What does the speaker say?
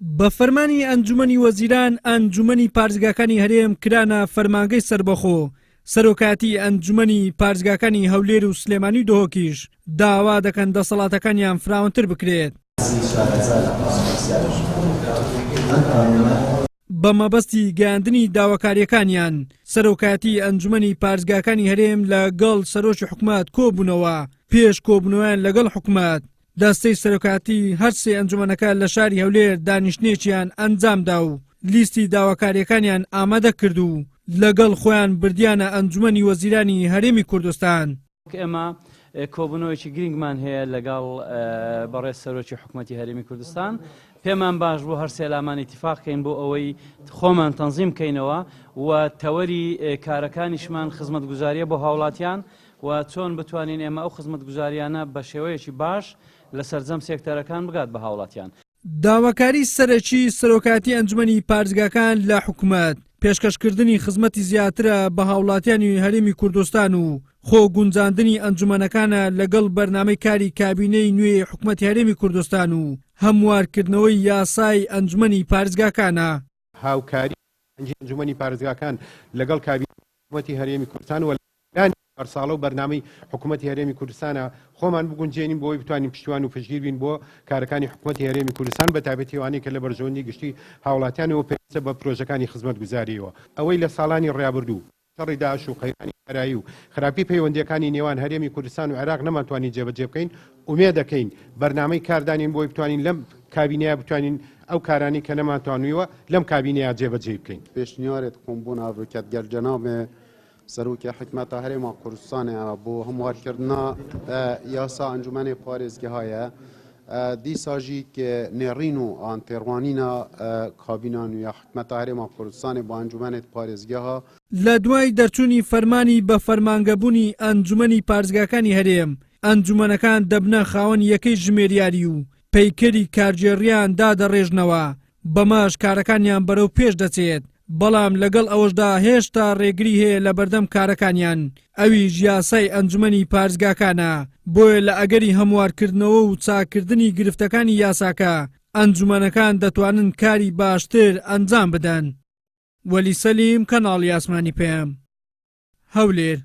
بە فەرمانی ئەنجوومەنی وەزیران ئەنجوومەنی پارێزگاکانی هەرێم کرانە فەرمانگەی سەربەخۆ. سەرۆکاتی ئەنجوومەنی پارێزگاکانی هەولێر و سلێمانی و دهۆکیش داوا دەکەن دەسەڵاتەکانیان فراوانتر بکرێت. بە مەبەستی گەیاندنی داواکاریەکانیان سەرۆکاتی ئەنجوومەنی پارێزگاکانی هەرێم لەگەڵ سەرۆکی حکوومەت کۆبوونەوە. پێش کۆبوونەوەیان لەگەڵ حکوومەت دەستەی سەرۆکاتی هەرسێ ئەنجوومەنەکە لە شاری هەولێر دانیشتنێکیان ئەنجامدا و لیستی داواکاریەکانیان ئامادە کرد و لەگەڵ خۆیان بردیانە ئەنجوومەنی وەزیرانی هەرێمی کوردستان. ئێمە کۆبوونەوەیکی گرنگمان هەیە لەگەڵ بەڕێز سەرۆکی حکوومەتی هەرێمی کوردستان. پێمان باش بوو هەر سێلامان ئیتیفاقکەین بۆ ئەوەی خۆمان تەنزیم بکەینەوە و تەوەری کارەکانیشمان خزمەتگوزاریە بۆ هاوڵاتیان و چۆن بتوانین ئێمە ئەو خزمەتگوزاریانە بە شێوەیەکی باش لە سەرجەم سێکتەرەکان بگات بە هاوڵاتیان. داواکاری سەرەکی سەرۆکاتی ئەنجوومەنی پارێزگاکان لە حکوومەت پێشکەشکردنی خزمەتی زیاترە بە هاوڵاتیانی هەرێمی کوردستان و خۆ گونجاندنی ئەنجوومەنەکانە لەگەڵ بەرنامەی کاری کابینەی نوێی حکوومەتی هەرێمی کوردستان و هەموارکردنەوەی یاسای ئەنجوومەنی پارێزگاکانە. هاوکاری ئەنجوومەنی پارێزگاکان لەگەڵ کابینەی حکوومەتی هەرێمی کوردستان و ساڵە و بەرنامەی حکوومەتی هەرێمی کوردستانە خۆمان بگونجێنین بۆی بتوانین پشتیوان و پشتگیر بین بۆ کارەکانی حکوومەتی هەرێمی کوردستان بە تایبەتیوانی کە لە بەرژەوەندی گشتی هاوڵاتیانەوە پێویستە بە پرۆژەکانی خزمەتگوزاریەوە. ئەوەی لە ساڵانی ڕابردوو شەڕی داعش و قەیرانی هەرایی و خراپی پەیوەندیەکانی نێوان هەرێمی کوردستان و عێراق نەماتوانین جێبەجێ بکەین. ئومێد دەکەین بەرنامەی کاردانین بۆی بتوانین لەم کابینەیە بتوانین ئەو کارانی کە نەماتوانیوە لەم کابینەیە جێبەجێ بکەین. پێشنیارێت خۆمبوون ئاڤروکەتگەر جەنابێ سەرۆکی حکوومەتە هەرێما کوردستانە بۆ هەموارکردنا یاسا ئەنجوومەنی پارێزگاهایە دیساژی کە نێڕین و ئانتێڕوانینە کابینە نوێ حکوومەتە هەرێما کوردستانی بۆ ئەنجوومەنی پارێزگاها. لە دوای دەرچوونی فەرمانی بە فەرمانگەبوونی ئەنجوومەنی پارێزگاکانی هەرێم ئەنجوومەنەکان دەبنە خاوەن یەکەی ژمێریاری و پەیکەری کارژێڕیان دادەڕێژنەوە. بەماش کارەکانیان بەرەو پێش دەچێت. بەڵام لەگەڵ ئەوەشدا هێشتا ڕێگری هەیە لە بەردەم کارەکانیان ئەویش یاسای ئەنجوومەنی پارێزگاکانە. بۆیە لە ئەگەری هەموارکردنەوە و چاکردنی گرفتەکانی یاساکە ئەنجوومەنەکان دەتوانن کاری باشتر ئەنجام بدەن. وەلی سەلیم، کەناڵی ئاسمانی پێم، هەولێر.